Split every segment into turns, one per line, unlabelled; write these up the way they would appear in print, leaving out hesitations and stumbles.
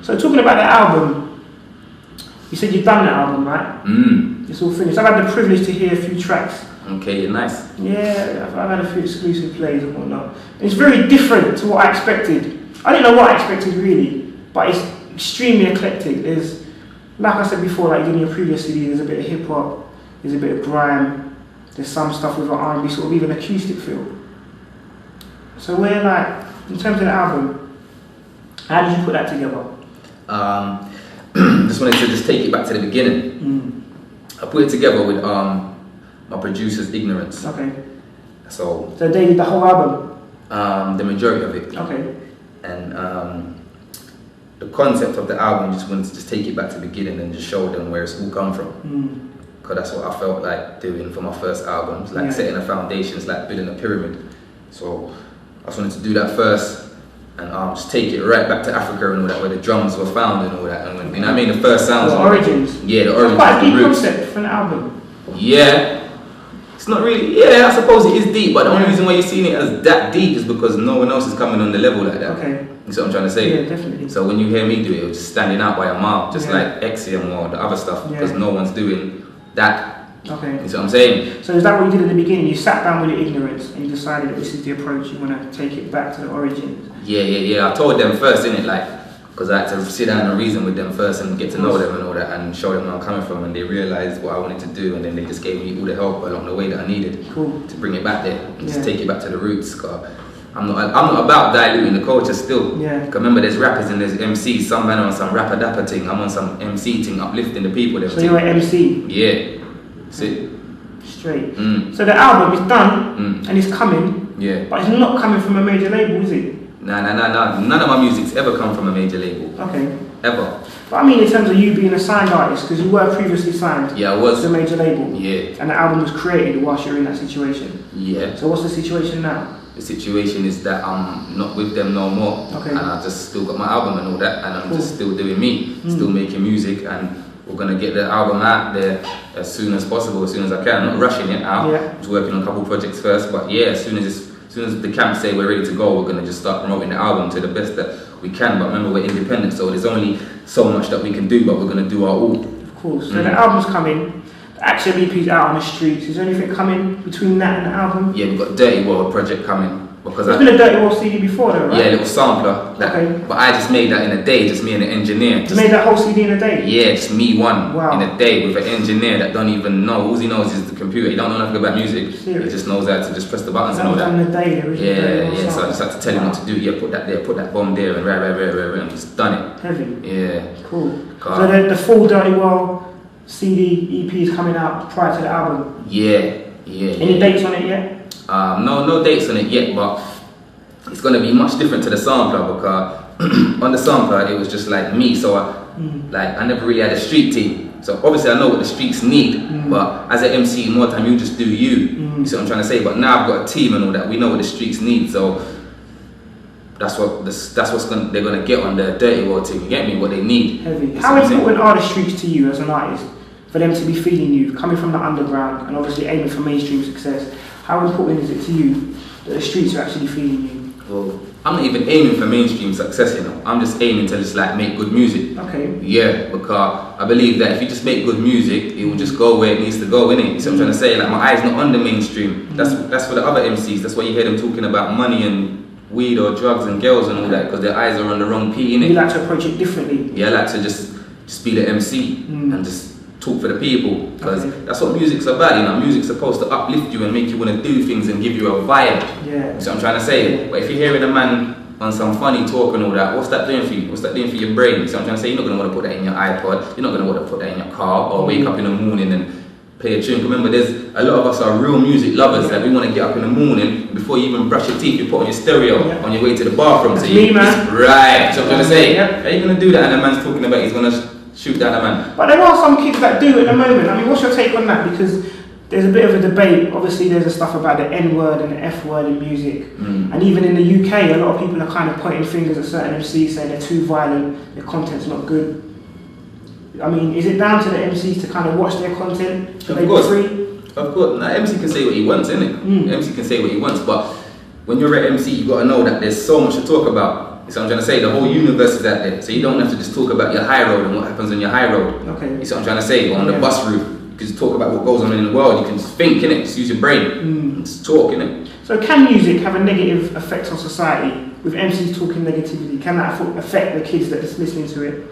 So talking about the album, you said you've done the album, right? It's all finished. I've had the privilege to hear a few tracks.
Okay, nice.
Yeah, I've had a few exclusive plays and whatnot. And it's very different to what I expected. I didn't know what I expected really, but it's extremely eclectic. There's, like I said before, like in your previous CD, there's a bit of hip hop, there's a bit of grime, there's some stuff with an R&B sort of even acoustic feel. So where, like, in terms of the album, how did you put that together?
Just wanted to just take it back to the beginning. I put it together with my producer's Ignorance.
Okay.
So
they did the whole album?
The majority of it.
Okay.
And the concept of the album, just wanted to just take it back to the beginning and just show them where it's all come from. Because that's what I felt like doing for my first albums, like setting a foundation, it's like building a pyramid. So I just wanted to do that first and just take it right back to Africa and all that, where the drums were found and all that. And when, you know what I mean, the first sounds.
The origins.
Yeah, the origins.
It's quite a deep concept for an album.
Yeah. It's not really, yeah, I suppose it is deep, but the only reason why you're seeing it as that deep is because no one else is coming on the level like that.
Okay.
You see what I'm trying to say?
Yeah, definitely.
So when you hear me do it, it's just standing out by a mile, just like Xtaster or the other stuff, because no one's doing that.
Okay.
You see what I'm saying?
So is that what you did at the beginning? You sat down with your Ignorance and you decided that this is the approach, you want to take it back to the origins?
Yeah. I told them first, innit, like, because I had to sit down and reason with them first and get to know them and all that and show them where I'm coming from, and they realised what I wanted to do, and then they just gave me all the help along the way that I needed to bring it back there and just take it back to the roots. Cause I'm not about diluting the culture still. Cause remember, there's rappers and there's MCs. Some man on some rapper dapper thing. I'm on some MC thing, uplifting the people.
So you're an MC?
Yeah. That's it.
Straight. So the album is done and it's coming.
Yeah.
But it's not coming from a major label, is it?
Nah. None of my music's ever come from a major label.
Okay.
Ever.
But I mean in terms of you being a signed artist, because you were previously signed
I was.
to a major label.
Yeah.
And the album was created whilst you're in that situation.
Yeah.
So what's the situation now?
The situation is that I'm not with them no more.
Okay.
And I just still got my album and all that, and I'm just still doing me, still making music, and we're gonna get the album out there as soon as possible, as soon as I can. I'm not rushing it out. I'm just working on a couple projects first, but yeah, as soon as the camp say we're ready to go, we're gonna just start promoting the album to the best that we can. But remember, we're independent, so there's only so much that we can do, but we're gonna do our all.
Of course. So the album's coming. The actual EP's out on the streets. Is there anything coming between that and the album?
Yeah, we've got Durrty World project coming. Because
there's been a Durrty World CD before though, right?
Yeah, a little sampler. But I just made that in a day, just me and the engineer.
You made that whole CD in a day?
Yeah, just me in a day with an engineer that don't even know. All he knows is the computer. He don't know nothing about music.
Serious?
He just knows how to just press the buttons and all that.
In a day,
yeah. So I just had to tell him what to do. Yeah, put that there, put that bomb there, and and just done it.
Heavy.
Yeah.
Cool. So the full Durrty World CD EP is coming out prior to the album?
Yeah.
Any dates on it yet?
No dates on it yet, but it's going to be much different to the sampler, because on the sampler it was just like me, so I never really had a street team. So obviously I know what the streets need, but as an MC more time you just do you. You see what I'm trying to say? But now I've got a team and all that, we know what the streets need, so that's what they're going to get on the Durrty World team. You get me? What they need.
Heavy. How important are the streets to you as an artist, for them to be feeding you, coming from the underground and obviously aiming for mainstream success? How important is it to you that the streets are actually feeding you?
Well, I'm not even aiming for mainstream success, you know. I'm just aiming to just like make good music.
Okay.
Yeah, because I believe that if you just make good music, it will just go where it needs to go, innit? You see what I'm trying to say? Like, my eye's not on the mainstream. That's for the other MCs. That's why you hear them talking about money and weed or drugs and girls and all that, because their eyes are on the wrong P, innit?
You like to approach it differently?
Yeah, I like to just be the MC and just talk for the people, because that's what music's about, you know. Music's supposed to uplift you and make you want to do things and give you a vibe.
Yeah.
You see what I'm trying to say? But if you're hearing a man on some funny talk and all that, what's that doing for you? What's that doing for your brain? You see what I'm trying to say? You're not going to want to put that in your iPod, you're not going to want to put that in your car, or wake up in the morning and play a tune. Remember, there's a lot of us are real music lovers, that we want to get up in the morning, before you even brush your teeth, you put on your stereo on your way to the bathroom.
That's me, man.
Right, so I'm trying to say, how are you going to do that and the man's talking about he's going to shoot down a man? But
there are some kids that do at the moment. I mean, what's your take on that? Because there's a bit of a debate. Obviously, there's the stuff about the N word and the F word in music. And even in the UK, a lot of people are kind of pointing fingers at certain MCs, saying they're too violent, their content's not good. I mean, is it down to the MCs to kind of watch their content? Should they be free?
Of course. Now, MC can say what he wants, innit? MC can say what he wants, but when you're an MC, you got to know that there's so much to talk about You see what I'm trying to say? The whole universe is out there. So you don't have to just talk about your high road and what happens on your high road.
Okay.
You see what I'm trying to say? Or on the bus route. You can just talk about what goes on in the world. You can just think, innit? Just use your brain. And just talk, innit?
So can music have a negative effect on society? With MCs talking negatively, can that affect the kids that are just listening to it?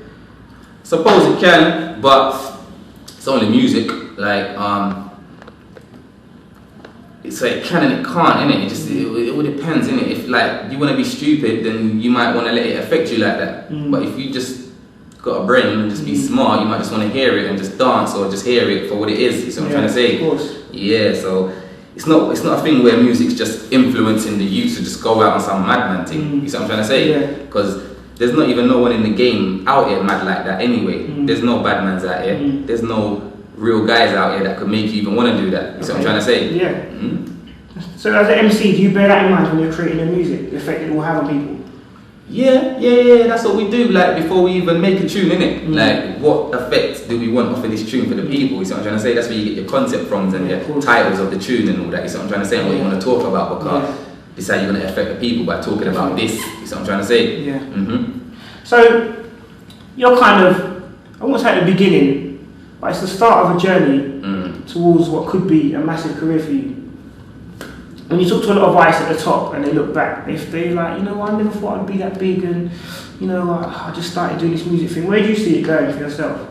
Suppose it can, but it's only music. Like, so it can and it can't, innit? It just it all depends, innit? If like you want to be stupid, then you might want to let it affect you like that. But if you just got a brain and just be smart, you might just want to hear it and just dance or just hear it for what it is. You see what I'm trying to say?
Of course.
Yeah. So it's not a thing where music's just influencing the youth to just go out on some madman thing. You see what I'm trying to say?
Yeah.
Because there's not even no one in the game out here mad like that anyway. There's no bad mans out here. There's no real guys out here that could make you even want to do that. You see what I'm trying to say?
Yeah. So as an MC, do you bear that in mind when you're creating your music, the effect it will have on people?
Yeah, that's what we do, like, before we even make a tune, innit? Like, what effect do we want off of this tune for the people? You see what I'm trying to say? That's where you get your concept from and your titles of the tune and all that. You see what I'm trying to say? And what you want to talk about, because this is how you're going to affect the people by talking about this. You see what I'm trying to say?
Yeah. So, you're kind of, I won't say at the beginning, but it's the start of a journey towards what could be a massive career for you. When you talk to a lot of artists at the top and they look back, if they like, you know, I never thought I'd be that big, and you know, I just started doing this music thing. Where do you see it going for yourself?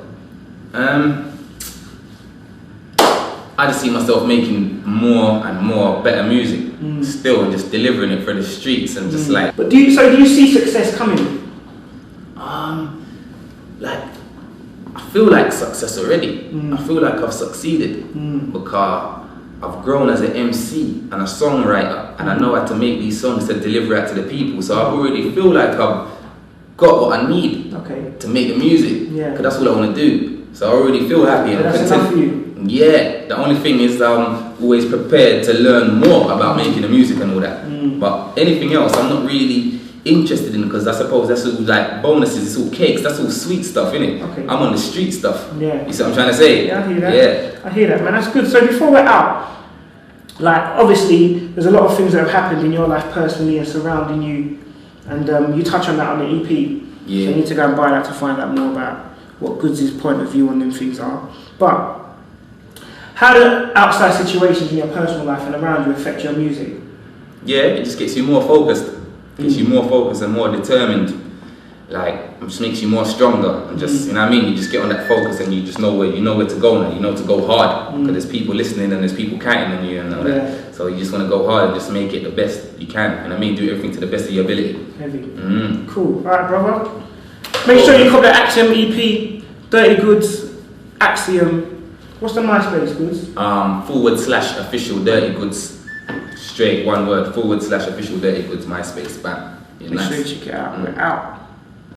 I just see myself making more and more better music still, and just delivering it for the streets and just like.
But do you see success coming?
Like, I feel like success already. I feel like I've succeeded because I've grown as an MC and a songwriter, and I know how to make these songs to deliver out to the people. So I already feel like I've got what I need to make the music, because that's what I want to do. So I already feel happy and
that's enough for you.
Yeah, the only thing is I'm always prepared to learn more about making the music and all that. But anything else, I'm not really interested in, because I suppose that's all like bonuses, it's all cakes, that's all sweet stuff, innit? I'm on the street stuff. You see what I'm trying to say?
Yeah, I hear that. I hear that, man. That's good. So before we're out, like, obviously there's a lot of things that have happened in your life personally and surrounding you, and you touch on that on the EP. So you need to go and buy that to find out more about what Goodz' point of view on them things are. But how do outside situations in your personal life and around you affect your music?
Yeah, it just gets you more focused. Gets you more focused and more determined. Like, it just makes you more stronger. And just, you know what I mean? You just get on that focus and you just know where to go now. You know to go hard. Because there's people listening and there's people counting on you and all that. So you just want to go hard and just make it the best you can. And I mean, do everything to the best of your ability.
Heavy. Cool. Alright, brother. Make sure you cop the Axiom EP, Durrty Goodz, Axiom. What's the MySpace, Goodz?
/official Durrty Goodz. Straight one word, /official Durrty Goodz, MySpace, bam.
Make sure you check it out. We're out.